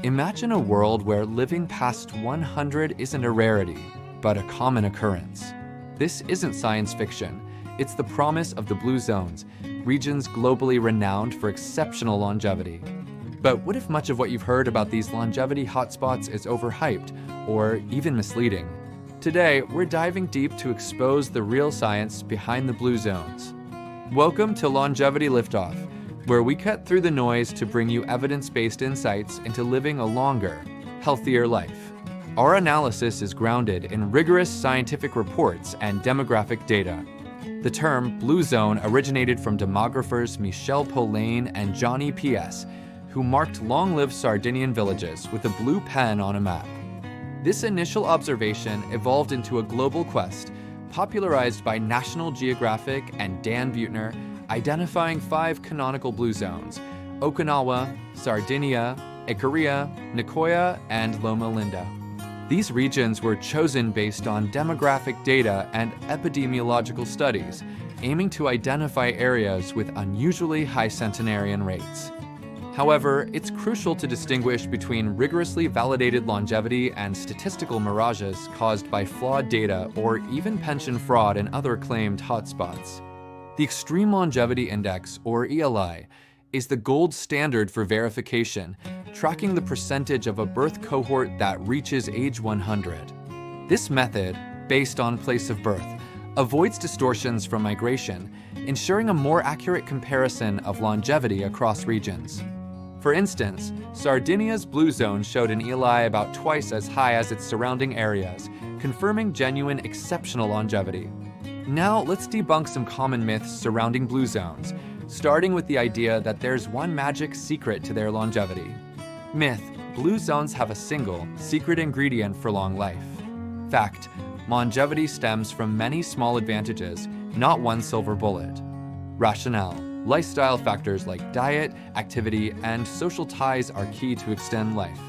Imagine a world where living past 100 isn't a rarity, but a common occurrence. This isn't science fiction. It's the promise of the blue zones, regions globally renowned for exceptional longevity. But what if much of what you've heard about these longevity hotspots is overhyped or even misleading? Today, we're diving deep to expose the real science behind the blue zones. Welcome to Longevity Liftoff, where we cut through the noise to bring you evidence-based insights into living a longer, healthier life. Our analysis is grounded in rigorous scientific reports and demographic data. The term blue zone originated from demographers Michel Poulain and Johnny P.S., who marked long-lived Sardinian villages with a blue pen on a map. This initial observation evolved into a global quest, popularized by National Geographic and Dan Buettner, identifying 5 canonical blue zones: Okinawa, Sardinia, Ikigai, Nicoya, and Loma Linda. These regions were chosen based on demographic data and epidemiological studies, aiming to identify areas with unusually high centenarian rates. However, it's crucial to distinguish between rigorously validated longevity and statistical mirages caused by flawed data or even pension fraud in other claimed hotspots. The Extreme Longevity Index, or ELI, is the gold standard for verification, tracking the percentage of a birth cohort that reaches age 100. This method, based on place of birth, avoids distortions from migration, ensuring a more accurate comparison of longevity across regions. For instance, Sardinia's blue zone showed an ELI about twice as high as its surrounding areas, confirming genuine exceptional longevity. Now let's debunk some common myths surrounding blue zones, starting with the idea that there's one magic secret to their longevity. Myth: blue zones have a single, secret ingredient for long life. Fact: longevity stems from many small advantages, not one silver bullet. Rationale: lifestyle factors like diet, activity, and social ties are key to extend life.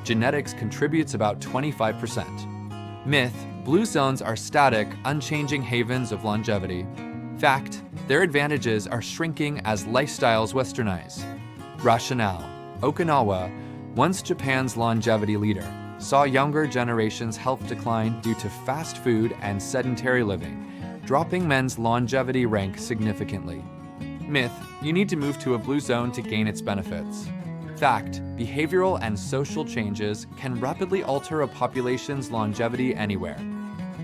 Genetics contributes about 25%. Myth: blue zones are static, unchanging havens of longevity. Fact: their advantages are shrinking as lifestyles westernize. Rationale: Okinawa, once Japan's longevity leader, saw younger generations' health decline due to fast food and sedentary living, dropping men's longevity rank significantly. Myth: you need to move to a blue zone to gain its benefits. Fact: behavioral and social changes can rapidly alter a population's longevity anywhere.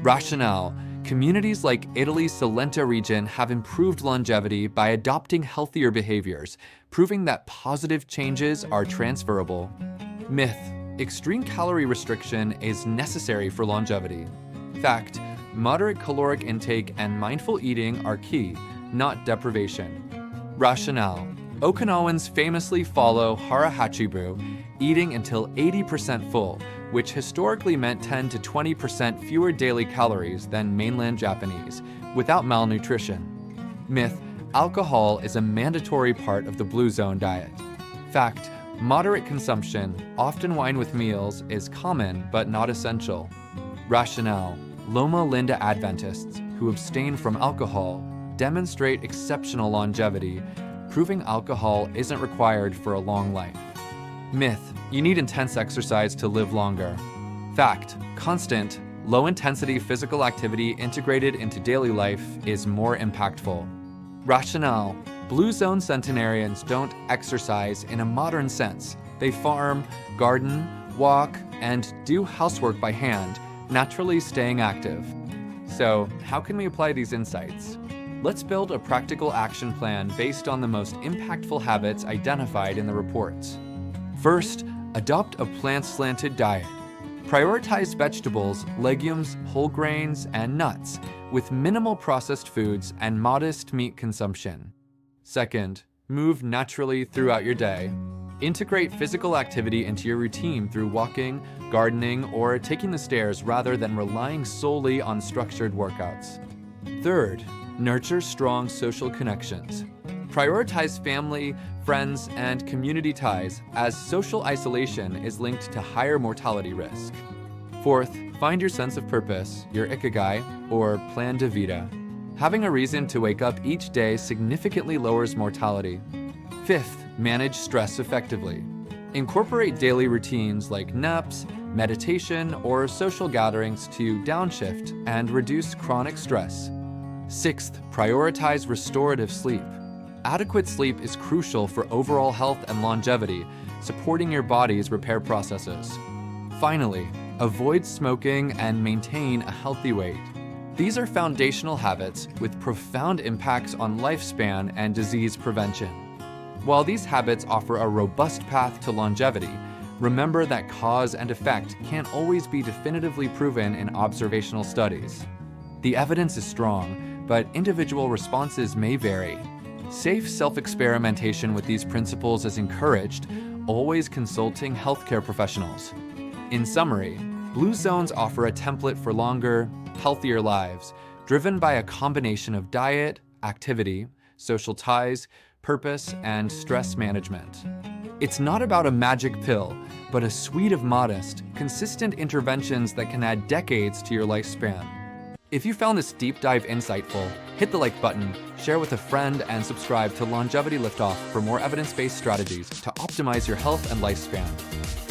Rationale: communities like Italy's Salento region have improved longevity by adopting healthier behaviors, proving that positive changes are transferable. Myth: extreme calorie restriction is necessary for longevity. Fact: moderate caloric intake and mindful eating are key, not deprivation. Rationale: Okinawans famously follow Hara Hachi Bu, eating until 80% full, which historically meant 10 to 20% fewer daily calories than mainland Japanese, without malnutrition. Myth: alcohol is a mandatory part of the blue zone diet. Fact: moderate consumption, often wine with meals, is common but not essential. Rationale: Loma Linda Adventists, who abstain from alcohol, demonstrate exceptional longevity, proving alcohol isn't required for a long life. Myth: you need intense exercise to live longer. Fact: constant, low-intensity physical activity integrated into daily life is more impactful. Rationale: blue zone centenarians don't exercise in a modern sense. They farm, garden, walk, and do housework by hand, naturally staying active. So, how can we apply these insights? Let's build a practical action plan based on the most impactful habits identified in the reports. First, adopt a plant-slanted diet. Prioritize vegetables, legumes, whole grains, and nuts, with minimal processed foods and modest meat consumption. Second, move naturally throughout your day. Integrate physical activity into your routine through walking, gardening, or taking the stairs rather than relying solely on structured workouts. Third, nurture strong social connections. Prioritize family, friends, and community ties, as social isolation is linked to higher mortality risk. Fourth, find your sense of purpose, your Ikigai, or plan de vida. Having a reason to wake up each day significantly lowers mortality. Fifth, manage stress effectively. Incorporate daily routines like naps, meditation, or social gatherings to downshift and reduce chronic stress. Sixth, prioritize restorative sleep. Adequate sleep is crucial for overall health and longevity, supporting your body's repair processes. Finally, avoid smoking and maintain a healthy weight. These are foundational habits with profound impacts on lifespan and disease prevention. While these habits offer a robust path to longevity, remember that cause and effect can't always be definitively proven in observational studies. The evidence is strong, but individual responses may vary. Safe self-experimentation with these principles is encouraged, always consulting healthcare professionals. In summary, Blue Zones offer a template for longer, healthier lives, driven by a combination of diet, activity, social ties, purpose, and stress management. It's not about a magic pill, but a suite of modest, consistent interventions that can add decades to your lifespan. If you found this deep dive insightful, hit the like button, share with a friend, and subscribe to Longevity Liftoff for more evidence-based strategies to optimize your health and lifespan.